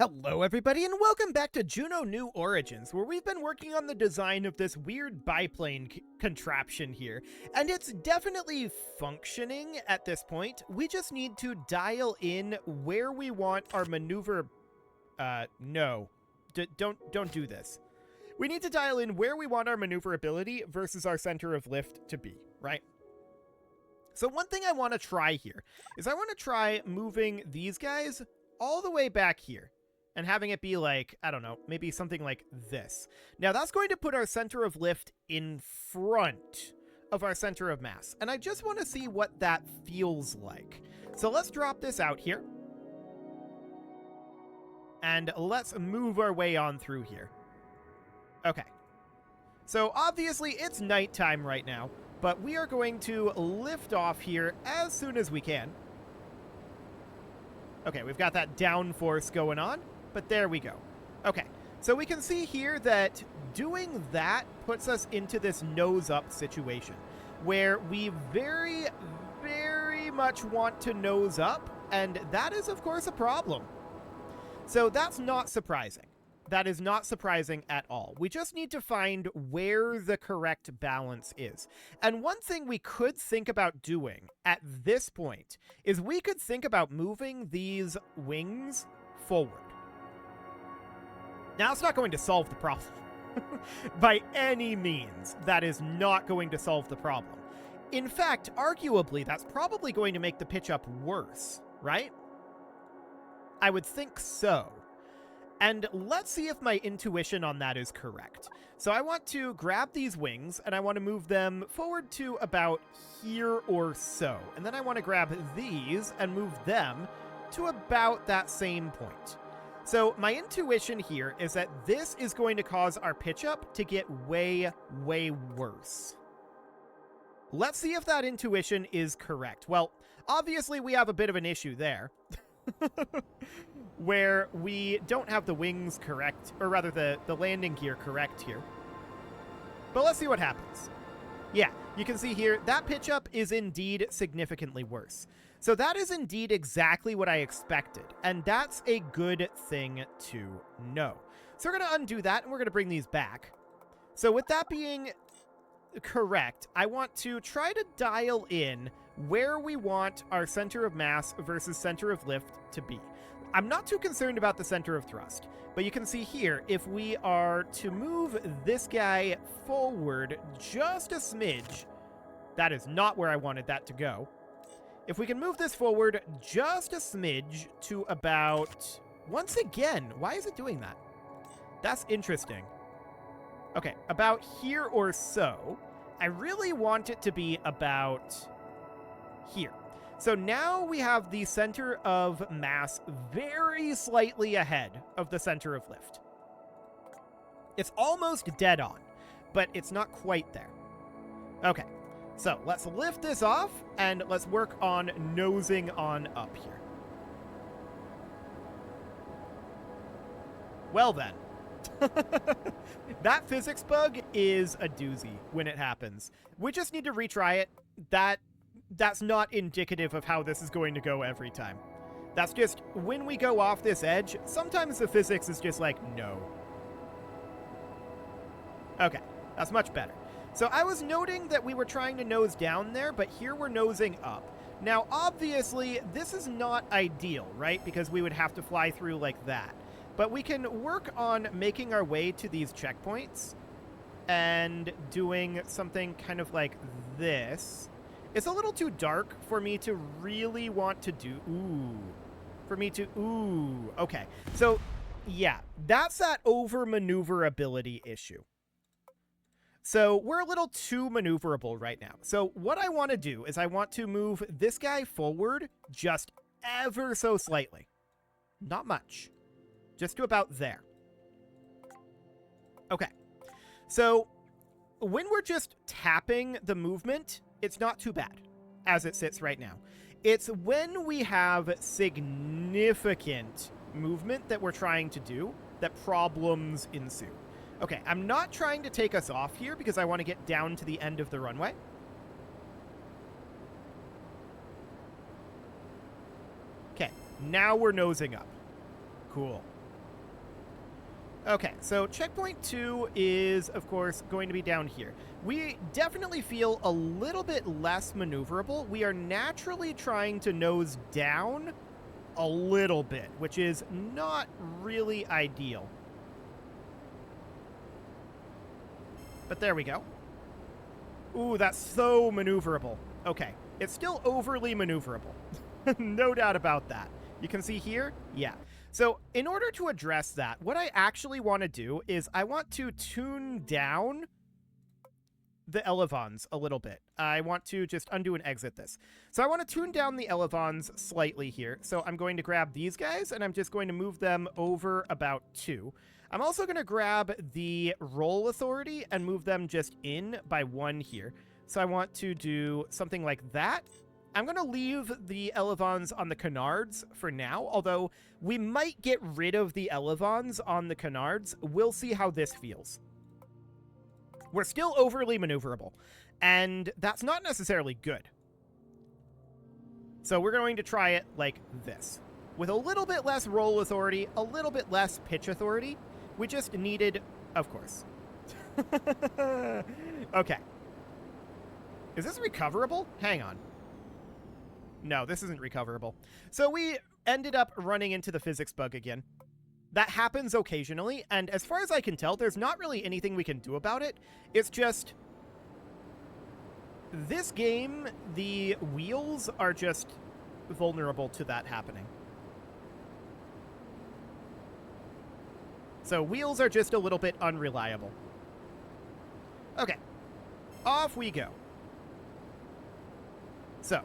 Hello everybody and welcome back to Juno New Origins, where we've been working on the design of this weird biplane contraption here, and it's definitely functioning at this point. We just need to dial in where we want our maneuver... no. Don't do this. We need to dial in where we want our maneuverability versus our center of lift to be, right? So one thing I want to try here is I want to try moving these guys all the way back here and having it be like, I don't know, maybe something like this. Now that's going to put our center of lift in front of our center of mass, and I just want to see what that feels like. So let's drop this out here, and let's move our way on through here. Okay. So obviously it's nighttime right now, but we are going to lift off here as soon as we can. Okay, we've got that downforce going on, but there we go. Okay, so we can see here that doing that puts us into this nose-up situation, where we very, very much want to nose up, and that is, of course, a problem. So that's not surprising. That is not surprising at all. We just need to find where the correct balance is. And one thing we could think about doing at this point is we could think about moving these wings forward. Now, it's not going to solve the problem. By any means, that is not going to solve the problem. In fact, arguably, that's probably going to make the pitch up worse, right? I would think so. And let's see if my intuition on that is correct. So I want to grab these wings, and I want to move them forward to about here or so. And then I want to grab these and move them to about that same point. So my intuition here is that this is going to cause our pitch up to get way, way worse. Let's see if that intuition is correct. Well, obviously we have a bit of an issue there. Where we don't have the wings correct, or rather the landing gear correct here. But let's see what happens. Yeah, you can see here, that pitch up is indeed significantly worse. So that is indeed exactly what I expected, and that's a good thing to know. So we're going to undo that, and we're going to bring these back. So with that being correct, I want to try to dial in where we want our center of mass versus center of lift to be. I'm not too concerned about the center of thrust, but you can see here, if we are to move this guy forward just a smidge, that is not where I wanted that to go. If we can move this forward just a smidge to about, once again, why is it doing that? That's interesting. Okay, about here or so. I really want it to be about here. So now we have the center of mass very slightly ahead of the center of lift. It's almost dead on, but it's not quite there. Okay, so let's lift this off and let's work on nosing on up here. Well then. That physics bug is a doozy when it happens. We just need to retry it. That's not indicative of how this is going to go every time. That's just, when we go off this edge, sometimes the physics is just like, no. Okay, that's much better. So I was noting that we were trying to nose down there, but here we're nosing up. Now, obviously, this is not ideal, right? Because we would have to fly through like that. But we can work on making our way to these checkpoints and doing something kind of like this. It's a little too dark for me to really want to do... Okay. So, yeah, that's that over-maneuverability issue. So we're a little too maneuverable right now. So what I want to do is I want to move this guy forward just ever so slightly. Not much. Just to about there. Okay. So when we're just tapping the movement, it's not too bad as it sits right now. It's when we have significant movement that we're trying to do that problems ensue. Okay, I'm not trying to take us off here because I want to get down to the end of the runway. Okay, now we're nosing up. Cool. Okay, so checkpoint 2 is, of course, going to be down here. We definitely feel a little bit less maneuverable. We are naturally trying to nose down a little bit, which is not really ideal. But there we go. Ooh, that's so maneuverable. Okay, it's still overly maneuverable. No doubt about that. You can see here? Yeah. So in order to address that, what I actually want to do is I want to tune down the elevons a little bit. I want to just undo and exit this. So I want to tune down the elevons slightly here. So I'm going to grab these guys, and I'm just going to move them over about 2. I'm also going to grab the roll authority and move them just in by 1 here. So I want to do something like that. I'm going to leave the elevons on the canards for now, although we might get rid of the elevons on the canards. We'll see how this feels. We're still overly maneuverable, and that's not necessarily good. So we're going to try it like this. With a little bit less roll authority, a little bit less pitch authority. We just needed, of course. Okay. Is this recoverable? Hang on. No, this isn't recoverable. So we ended up running into the physics bug again. That happens occasionally, and as far as I can tell, there's not really anything we can do about it. It's just... this game, the wheels are just vulnerable to that happening. So wheels are just a little bit unreliable. Okay. Off we go. So...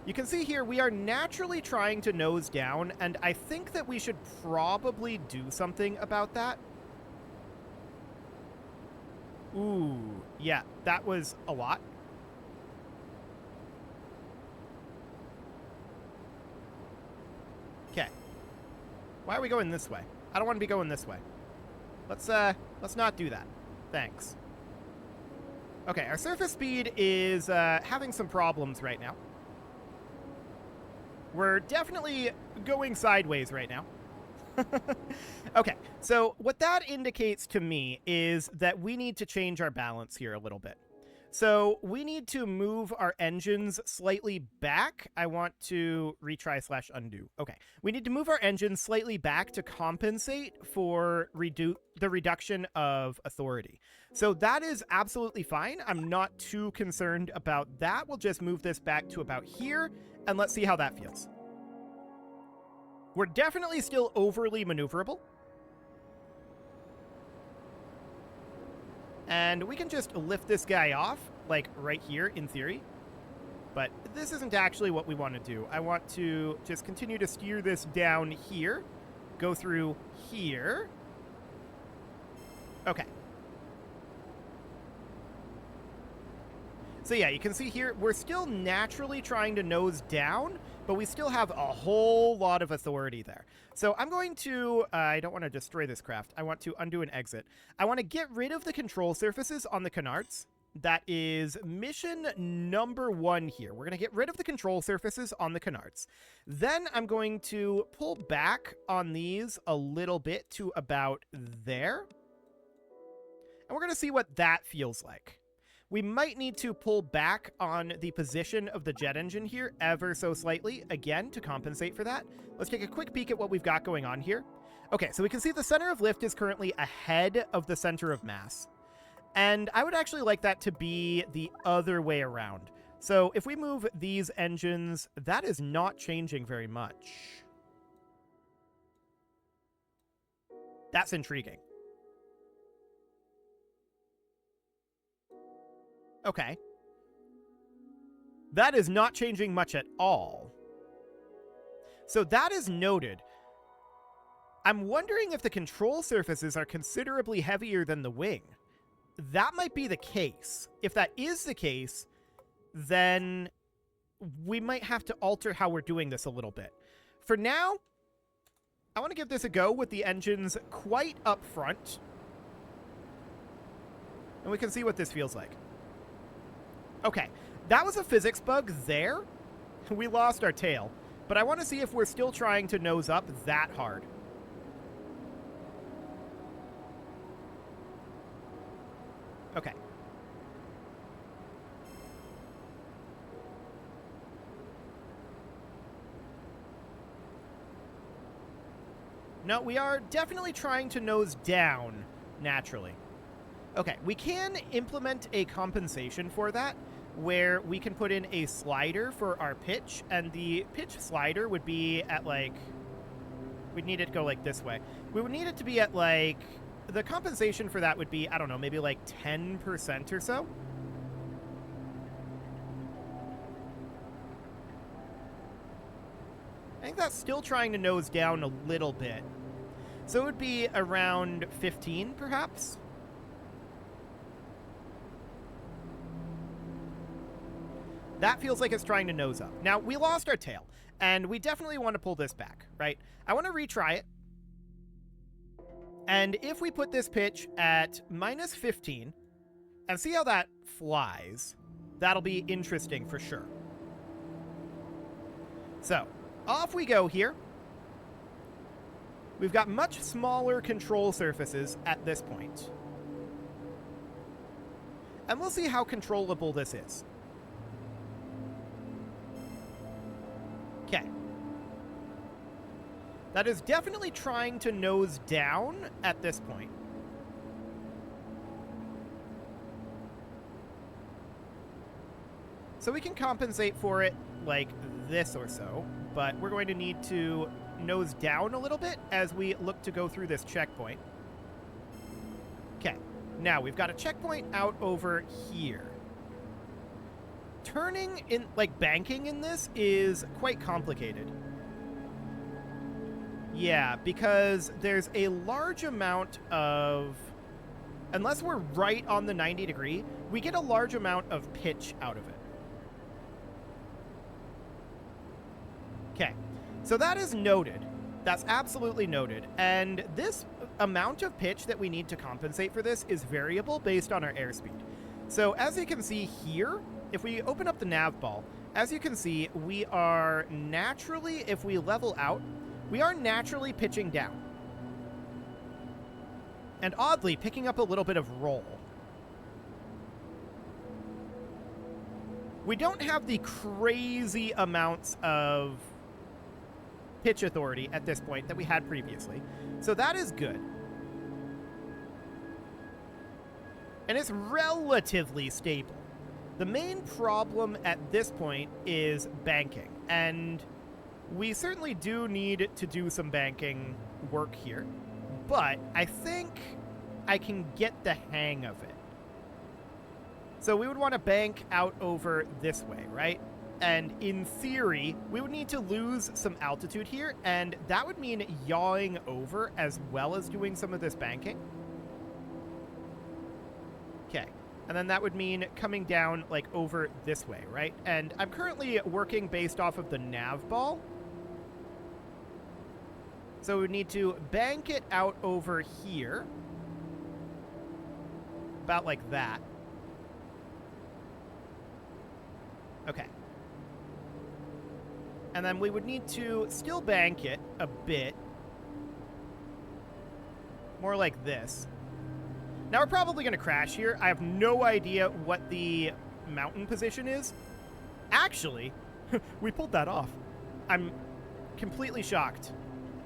you can see here we are naturally trying to nose down, and I think that we should probably do something about that. Ooh, yeah, that was a lot. Okay. Why are we going this way? I don't want to be going this way. Let's not do that. Thanks. Okay, our surface speed is having some problems right now. We're definitely going sideways right now. Okay, so what that indicates to me is that we need to change our balance here a little bit. So we need to move our engines slightly back. I want to retry / undo. Okay, we need to move our engines slightly back to compensate for the reduction of authority. So that is absolutely fine. I'm not too concerned about that. We'll just move this back to about here, and let's see how that feels. We're definitely still overly maneuverable. And we can just lift this guy off, like right here, in theory. But this isn't actually what we want to do. I want to just continue to steer this down here, go through here. Okay. So yeah, you can see here, we're still naturally trying to nose down, but we still have a whole lot of authority there. So I'm going to, I don't want to destroy this craft. I want to undo and exit. I want to get rid of the control surfaces on the canards. That is mission number 1 here. We're going to get rid of the control surfaces on the canards. Then I'm going to pull back on these a little bit to about there. And we're going to see what that feels like. We might need to pull back on the position of the jet engine here ever so slightly, again, to compensate for that. Let's take a quick peek at what we've got going on here. Okay, so we can see the center of lift is currently ahead of the center of mass. And I would actually like that to be the other way around. So if we move these engines, that is not changing very much. That's intriguing. Okay. That is not changing much at all. So that is noted. I'm wondering if the control surfaces are considerably heavier than the wing. That might be the case. If that is the case, then we might have to alter how we're doing this a little bit. For now, I want to give this a go with the engines quite up front. And we can see what this feels like. Okay, that was a physics bug there. We lost our tail. But I want to see if we're still trying to nose up that hard. Okay. No, we are definitely trying to nose down naturally. Okay, we can implement a compensation for that, where we can put in a slider for our pitch, and the pitch slider would be at, like, we'd need it to go, like, this way. We would need it to be at, like, the compensation for that would be, I don't know, maybe, like, 10% or so. I think that's still trying to nose down a little bit. So it would be around 15, perhaps? That feels like it's trying to nose up. Now, we lost our tail, and we definitely want to pull this back, right? I want to retry it. And if we put this pitch at minus 15 and see how that flies, that'll be interesting for sure. So, off we go here. We've got much smaller control surfaces at this point. And we'll see how controllable this is. Okay. That is definitely trying to nose down at this point. So we can compensate for it like this or so, but we're going to need to nose down a little bit as we look to go through this checkpoint. Okay, now we've got a checkpoint out over here. Turning in, like, banking in this is quite complicated. Yeah, because there's a large amount of, unless we're right on the 90 degree, we get a large amount of pitch out of it. Okay, so that is noted. That's absolutely noted. And this amount of pitch that we need to compensate for this is variable based on our airspeed. So as you can see here, if we open up the nav ball, as you can see, we are naturally, if we level out, we are naturally pitching down. And oddly, picking up a little bit of roll. We don't have the crazy amounts of pitch authority at this point that we had previously. So that is good. And it's relatively stable. The main problem at this point is banking, and we certainly do need to do some banking work here, but I think I can get the hang of it. So we would want to bank out over this way, right? And in theory, we would need to lose some altitude here, and that would mean yawing over as well as doing some of this banking. Okay. And then that would mean coming down, like, over this way, right? And I'm currently working based off of the nav ball. So we would need to bank it out over here. About like that. Okay. And then we would need to still bank it a bit. More like this. Now we're probably going to crash here. I have no idea what the mountain position is. Actually, we pulled that off. I'm completely shocked.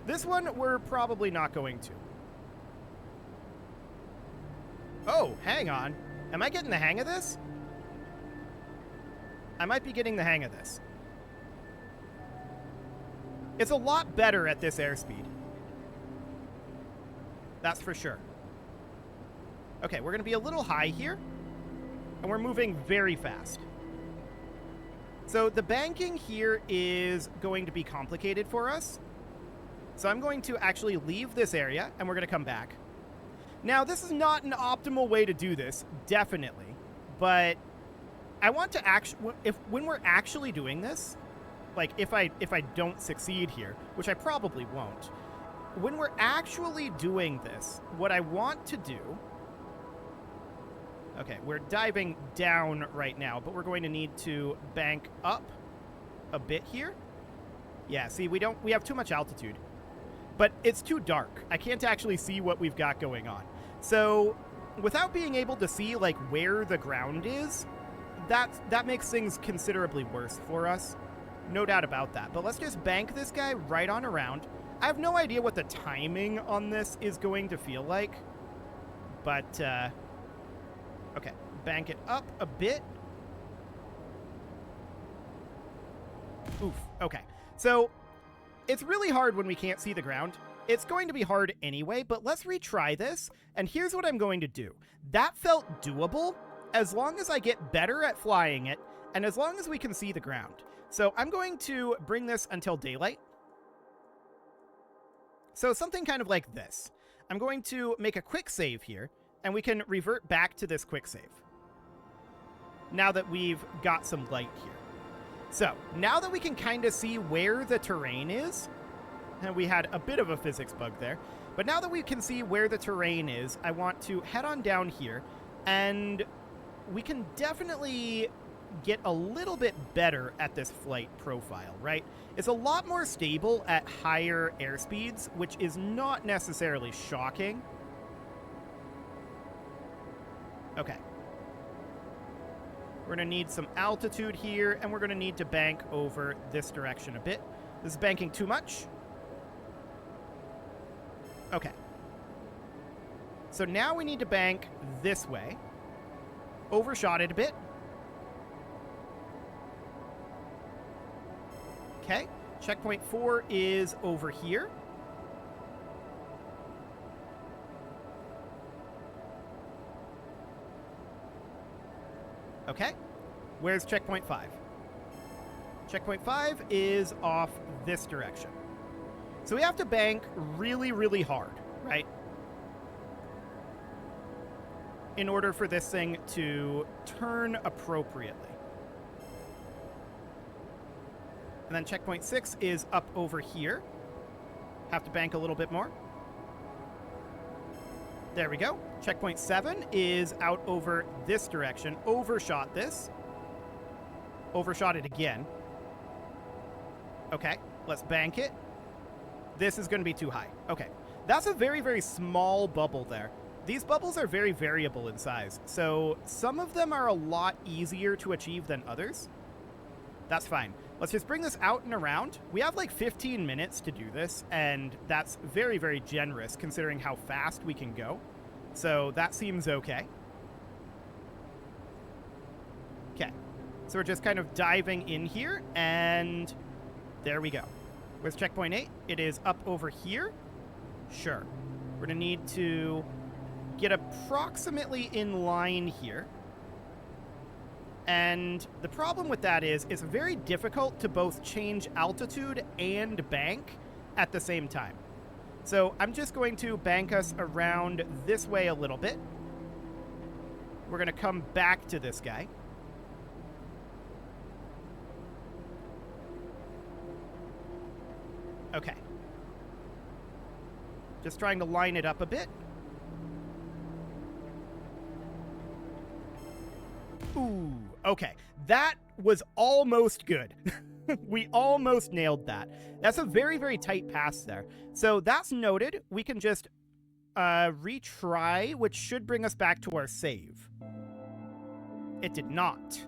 This one, we're probably not going to. Oh, hang on. Am I getting the hang of this? I might be getting the hang of this. It's a lot better at this airspeed. That's for sure. Okay, we're going to be a little high here, and we're moving very fast. So the banking here is going to be complicated for us. So I'm going to actually leave this area, and we're going to come back. Now, this is not an optimal way to do this, definitely, but I want to actually, when we're actually doing this, like if I don't succeed here, which I probably won't, when we're actually doing this, what I want to do. Okay, we're diving down right now, but we're going to need to bank up a bit here. Yeah, see, we have too much altitude. But it's too dark. I can't actually see what we've got going on. So without being able to see, like, where the ground is, that makes things considerably worse for us. No doubt about that. But let's just bank this guy right on around. I have no idea what the timing on this is going to feel like. But, okay. Bank it up a bit. Oof. Okay. So, it's really hard when we can't see the ground. It's going to be hard anyway, but let's retry this. And here's what I'm going to do. That felt doable as long as I get better at flying it and as long as we can see the ground. So I'm going to bring this until daylight. So something kind of like this. I'm going to make a quick save here, and we can revert back to this quick save now that we've got some light here. So now that we can kind of see where the terrain is, and we had a bit of a physics bug there, but now that we can see where the terrain is, I want to head on down here, and we can definitely get a little bit better at this flight profile, right? It's a lot more stable at higher airspeeds, which is not necessarily shocking. Okay. We're going to need some altitude here, and we're going to need to bank over this direction a bit. This is banking too much. Okay. So now we need to bank this way. Overshot it a bit. Okay. Checkpoint 4 is over here. Okay. Where's checkpoint 5? Checkpoint 5 is off this direction. So we have to bank really, really hard, right? In order for this thing to turn appropriately. And then checkpoint 6 is up over here. Have to bank a little bit more. There we go. Checkpoint 7 is out over this direction. Overshot this. Overshot it again. Okay, let's bank it. This is going to be too high. Okay, that's a very, very small bubble there. These bubbles are very variable in size, so some of them are a lot easier to achieve than others. That's fine. Let's just bring this out and around. We have like 15 minutes to do this, and that's very, very generous considering how fast we can go. So that seems okay. Okay. So we're just kind of diving in here, and there we go. Where's checkpoint 8? It is up over here. Sure. We're going to need to get approximately in line here. And the problem with that is it's very difficult to both change altitude and bank at the same time. So I'm just going to bank us around this way a little bit. We're going to come back to this guy. Okay. Just trying to line it up a bit. Ooh, okay. That was almost good. We almost nailed that. That's a very, very tight pass there. So that's noted. We can just retry, which should bring us back to our save. It did not.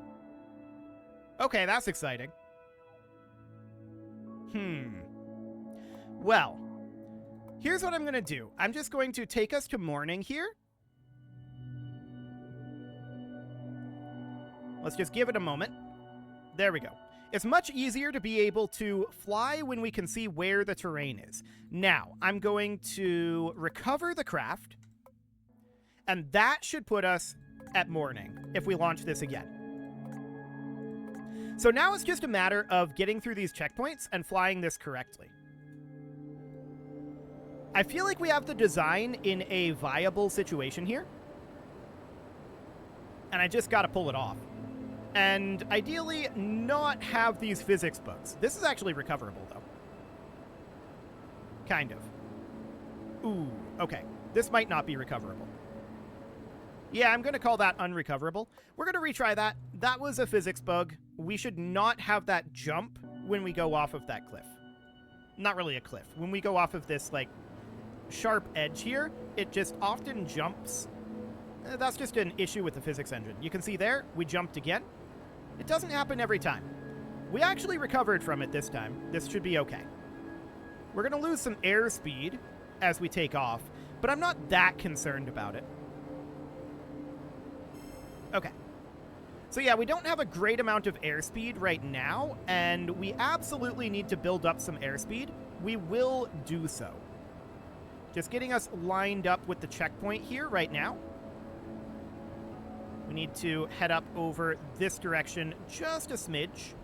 Okay, that's exciting. Well, here's what I'm going to do. I'm just going to take us to morning here. Let's just give it a moment. There we go. It's much easier to be able to fly when we can see where the terrain is. Now, I'm going to recover the craft, and that should put us at morning if we launch this again. So now it's just a matter of getting through these checkpoints and flying this correctly. I feel like we have the design in a viable situation here, and I just got to pull it off. And ideally, not have these physics bugs. This is actually recoverable, though. Kind of. Ooh, okay. This might not be recoverable. Yeah, I'm going to call that unrecoverable. We're going to retry that. That was a physics bug. We should not have that jump when we go off of that cliff. Not really a cliff. When we go off of this, like, sharp edge here, it just often jumps That's just an issue with the physics engine. You can see there, we jumped again. It doesn't happen every time. We actually recovered from it this time. This should be okay. We're going to lose some airspeed as we take off, but I'm not that concerned about it. Okay. So yeah, we don't have a great amount of airspeed right now, and we absolutely need to build up some airspeed. We will do so. Just getting us lined up with the checkpoint here right now. We need to head up over this direction just a smidge.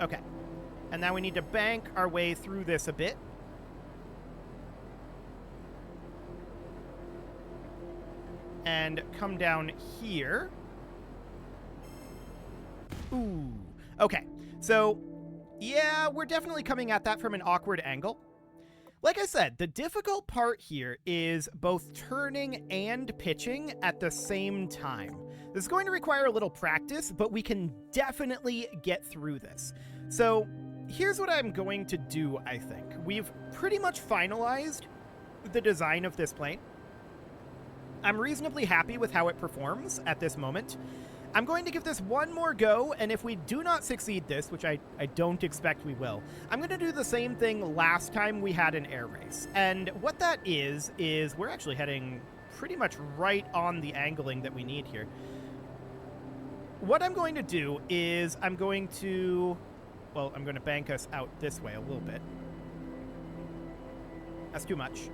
Okay. And now we need to bank our way through this a bit. And come down here. Ooh. Okay. So, yeah, we're definitely coming at that from an awkward angle. Like I said, the difficult part here is both turning and pitching at the same time. This is going to require a little practice, but we can definitely get through this. So, here's what I'm going to do, I think. We've pretty much finalized the design of this plane. I'm reasonably happy with how it performs at this moment. I'm going to give this one more go, and if we do not succeed this, which I don't expect we will, I'm going to do the same thing last time we had an air race. And what that is we're actually heading pretty much right on the angling that we need here. What I'm going to do is I'm going to bank us out this way a little bit. That's too much.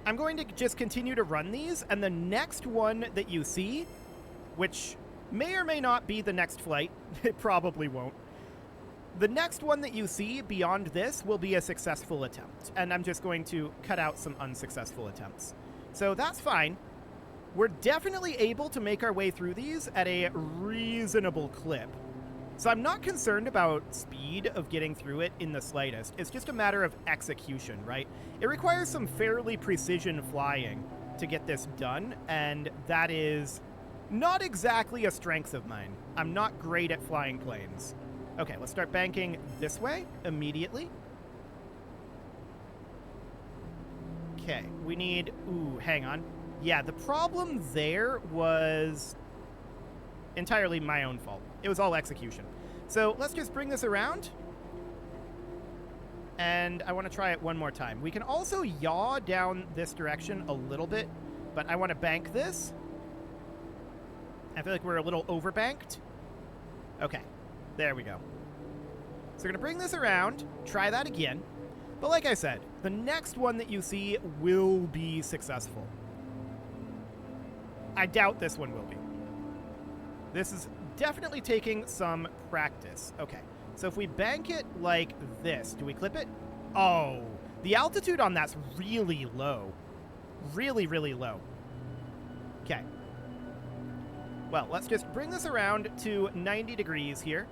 I'm going to just continue to run these, and the next one that you see, which may or may not be the next flight, it probably won't. The next one that you see beyond this will be a successful attempt, and I'm just going to cut out some unsuccessful attempts. So that's fine. We're definitely able to make our way through these at a reasonable clip. So I'm not concerned about speed of getting through it in the slightest. It's just a matter of execution, right? It requires some fairly precision flying to get this done, and that is not exactly a strength of mine. I'm not great at flying planes. Okay, let's start banking this way immediately. Okay, we need... Ooh, hang on. Yeah, the problem there was entirely my own fault. It was all execution. So let's just bring this around. And I want to try it one more time. We can also yaw down this direction a little bit, but I want to bank this. I feel like we're a little overbanked. Okay, there we go. So we're going to bring this around, try that again. But like I said, the next one that you see will be successful. I doubt this one will be. This is definitely taking some practice. Okay, so if we bank it like this, do we clip it? Oh, the altitude on that's really low. Really, really low. Okay. Well, let's just bring this around to 90 degrees here.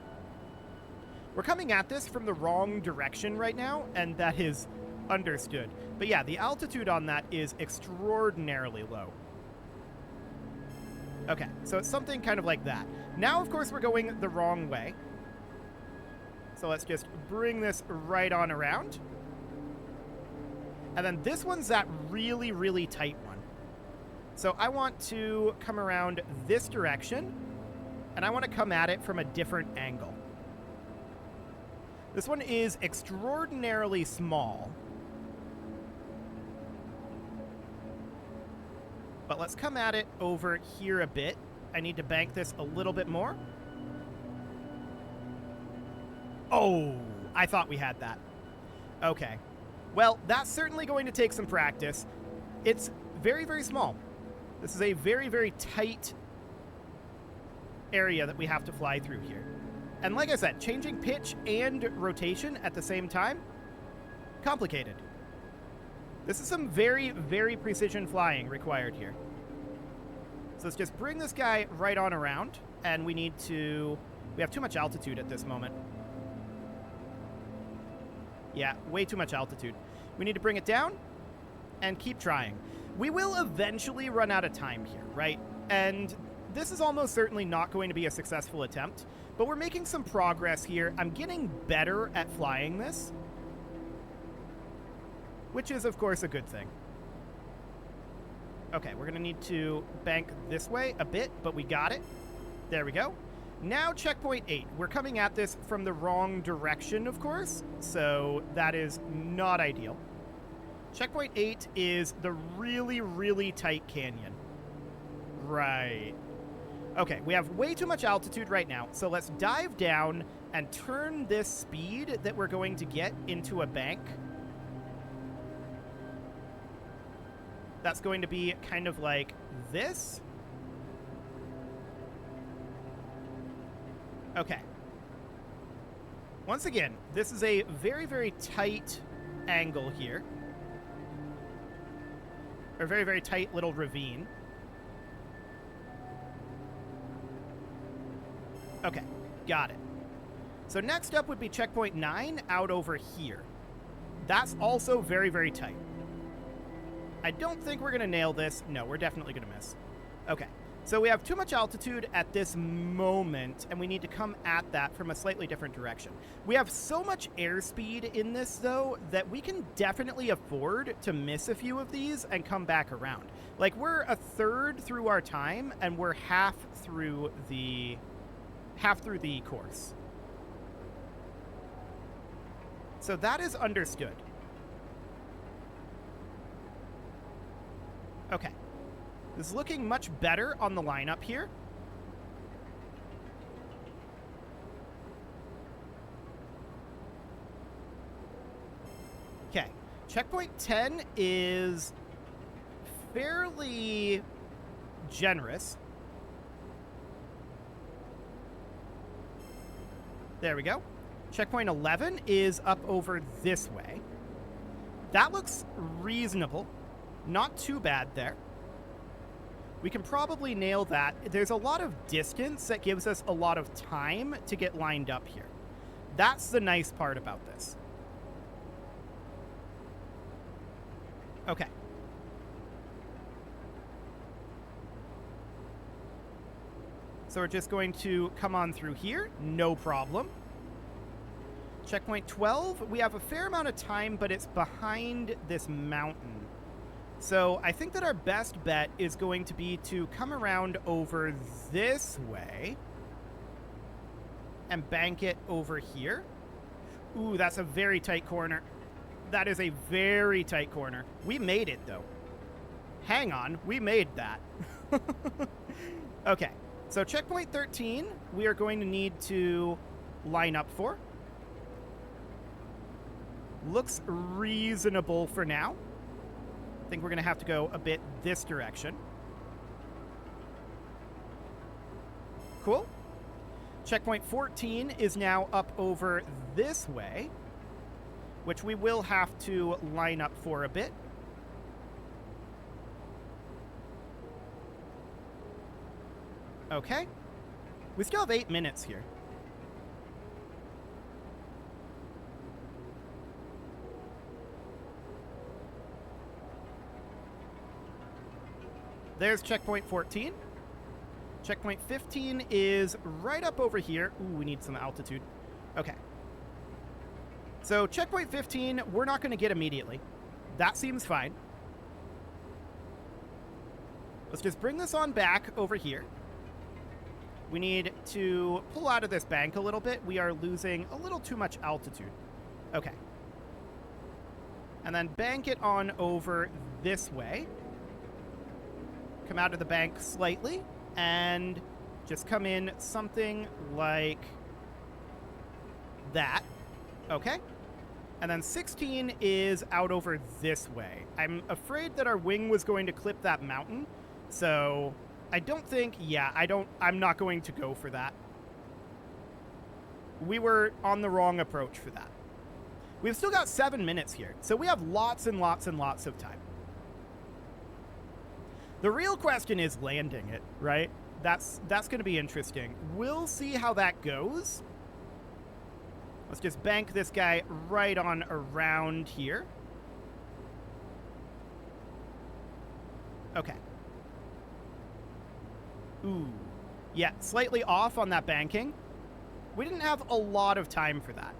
We're coming at this from the wrong direction right now, and that is understood. But yeah, the altitude on that is extraordinarily low. Okay, so it's something kind of like that. Now, of course, we're going the wrong way. So let's just bring this right on around. And then this one's that really, really tight one. So I want to come around this direction, and I want to come at it from a different angle. This one is extraordinarily small. But let's come at it over here a bit. I need to bank this a little bit more. Oh, I thought we had that. Okay. Well, that's certainly going to take some practice. It's very, very small. This is a very, very tight area that we have to fly through here. And like I said, changing pitch and rotation at the same time, complicated. This is some very, very precision flying required here. So let's just bring this guy right on around, and we have too much altitude at this moment. Yeah, way too much altitude. We need to bring it down and keep trying. We will eventually run out of time here, right? And this is almost certainly not going to be a successful attempt, but we're making some progress here. I'm getting better at flying this. which is, of course, a good thing. Okay, we're going to need to bank this way a bit, but we got it. There we go. Now checkpoint 8. We're coming at this from the wrong direction, of course, so that is not ideal. Checkpoint 8 is the really, really tight canyon. Right. Okay, we have way too much altitude right now, so let's dive down and turn this speed that we're going to get into a bank. That's going to be kind of like this. Okay. Once again, this is a very, very tight angle here. Or very, very tight little ravine. Okay, got it. So next up would be checkpoint 9 out over here. That's also very, very tight. I don't think we're going to nail this. No, we're definitely going to miss. Okay, so we have too much altitude at this moment, and we need to come at that from a slightly different direction. We have so much airspeed in this, though, that we can definitely afford to miss a few of these and come back around. Like, we're a third through our time, and we're half through the course. So that is understood. Okay. This is looking much better on the lineup here. Okay. Checkpoint 10 is fairly generous. There we go. Checkpoint 11 is up over this way. That looks reasonable. Not too bad there. We can probably nail that. There's a lot of distance that gives us a lot of time to get lined up here. That's the nice part about this. Okay. So we're just going to come on through here. No problem. Checkpoint 12. We have a fair amount of time, but it's behind this mountain. So I think that our best bet is going to be to come around over this way and bank it over here. Ooh, that's a very tight corner. That is a very tight corner. We made it, though. Hang on, we made that. Okay, so checkpoint 13, we are going to need to line up for. Looks reasonable for now. I think we're going to have to go a bit this direction. Cool. Checkpoint 14 is now up over this way, which we will have to line up for a bit. Okay. We still have 8 minutes here. There's checkpoint 14. Checkpoint 15 is right up over here. Ooh, we need some altitude. Okay. So checkpoint 15, we're not going to get immediately. That seems fine. Let's just bring this on back over here. We need to pull out of this bank a little bit. We are losing a little too much altitude. Okay. And then bank it on over this way. Come out of the bank slightly and just come in something like that. Okay. And then 16 is out over this way. I'm afraid that our wing was going to clip that mountain. So I don't think, I'm not going to go for that. We were on the wrong approach for that. We've still got 7 minutes here. So we have lots and lots and lots of time. The real question is landing it, right? That's going to be interesting. We'll see how that goes. Let's just bank this guy right on around here. Okay. Ooh. Yeah, slightly off on that banking. We didn't have a lot of time for that.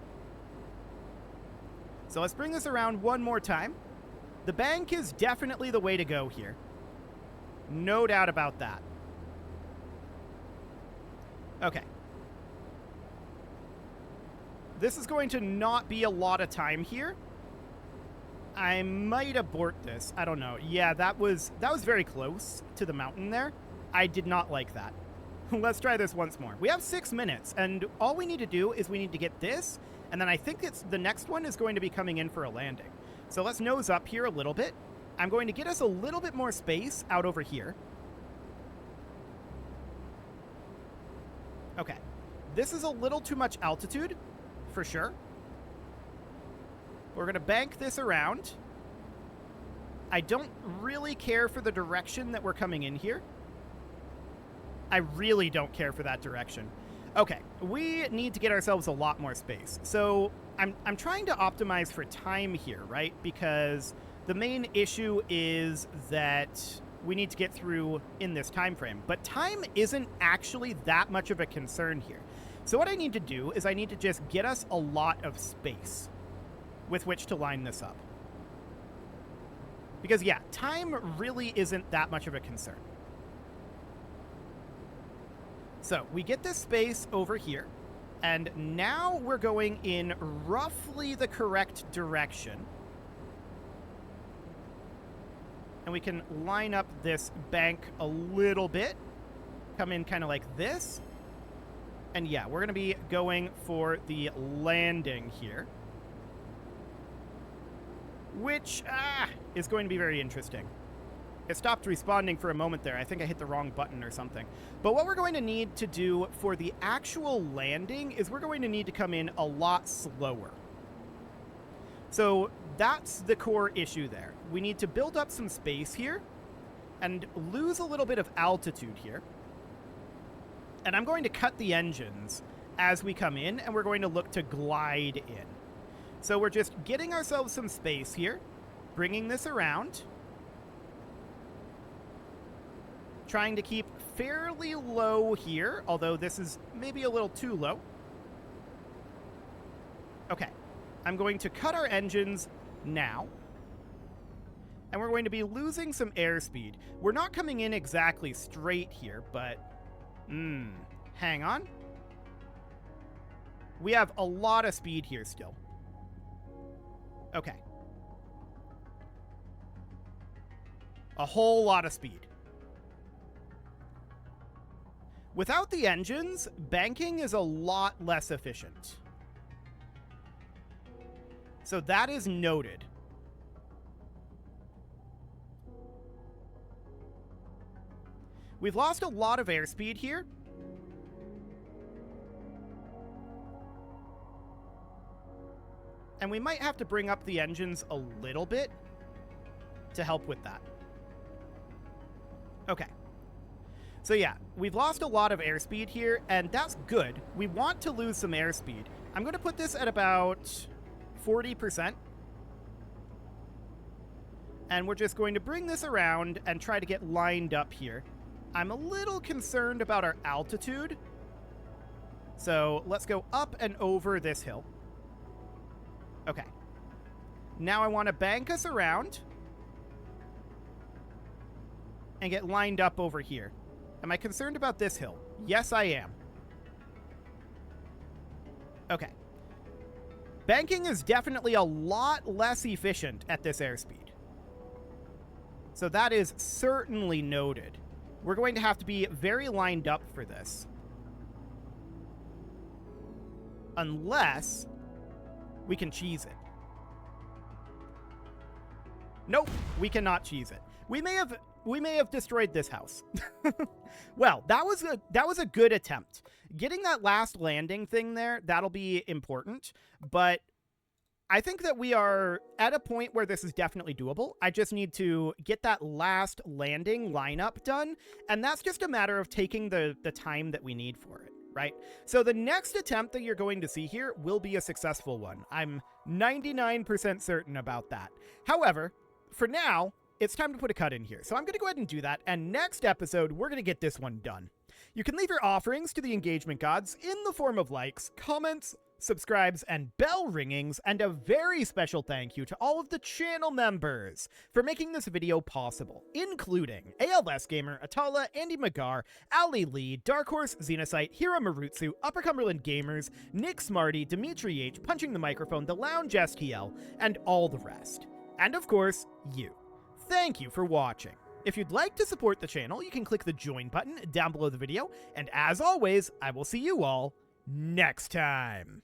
So let's bring this around one more time. The bank is definitely the way to go here. No doubt about that. Okay. This is going to not be a lot of time here. I might abort this. I don't know. Yeah, that was very close to the mountain there. I did not like that. Let's try this once more. We have 6 minutes, and all we need to do is we need to get this, and then I think the next one is going to be coming in for a landing. So let's nose up here a little bit. I'm going to get us a little bit more space out over here. Okay. This is a little too much altitude, for sure. We're going to bank this around. I don't really care for the direction that we're coming in here. I really don't care for that direction. Okay, we need to get ourselves a lot more space. So I'm trying to optimize for time here, right? Because the main issue is that we need to get through in this time frame. But time isn't actually that much of a concern here. So what I need to do is I need to just get us a lot of space with which to line this up. Because, yeah, time really isn't that much of a concern. So we get this space over here, and now we're going in roughly the correct direction. And we can line up this bank a little bit, come in kind of like this. And yeah, we're going to be going for the landing here, which is going to be very interesting. It stopped responding for a moment there. I think I hit the wrong button or something. But what we're going to need to do for the actual landing is we're going to need to come in a lot slower. So that's the core issue there. We need to build up some space here and lose a little bit of altitude here. And I'm going to cut the engines as we come in, and we're going to look to glide in. So we're just getting ourselves some space here, bringing this around, trying to keep fairly low here, although this is maybe a little too low. Okay, I'm going to cut our engines now, and we're going to be losing some airspeed. We're not coming in exactly straight here, but hang on. We have a lot of speed here still. Okay. A whole lot of speed. Without the engines, banking is a lot less efficient. So that is noted. We've lost a lot of airspeed here. And we might have to bring up the engines a little bit to help with that. Okay. So yeah, we've lost a lot of airspeed here, and that's good. We want to lose some airspeed. I'm going to put this at about 40%. And we're just going to bring this around and try to get lined up here. I'm a little concerned about our altitude. So let's go up and over this hill. Okay. Now I want to bank us around and get lined up over here. Am I concerned about this hill? Yes, I am. Okay. Banking is definitely a lot less efficient at this airspeed. So that is certainly noted. We're going to have to be very lined up for this. Unless we can cheese it. Nope, we cannot cheese it. We may have destroyed this house. Well, that was a good attempt. Getting that last landing thing there, that'll be important, but I think that we are at a point where this is definitely doable. I just need to get that last landing lineup done, and that's just a matter of taking the time that we need for it, right? So the next attempt that you're going to see here will be a successful one. I'm 99% certain about that. However, for now, it's time to put a cut in here. So I'm going to go ahead and do that, and next episode, we're going to get this one done. You can leave your offerings to the engagement gods in the form of likes, comments, subscribes, and bell ringings, and a very special thank you to all of the channel members for making this video possible, including ALS Gamer, Atala, Andy Magar, Ali Lee, Dark Horse, Xenocyte, Hiro Marutsu, Upper Cumberland Gamers, Nick Smarty, Dimitri H, Punching the Microphone, The Lounge STL, and all the rest. And of course, you. Thank you for watching. If you'd like to support the channel, you can click the join button down below the video, and as always, I will see you all next time.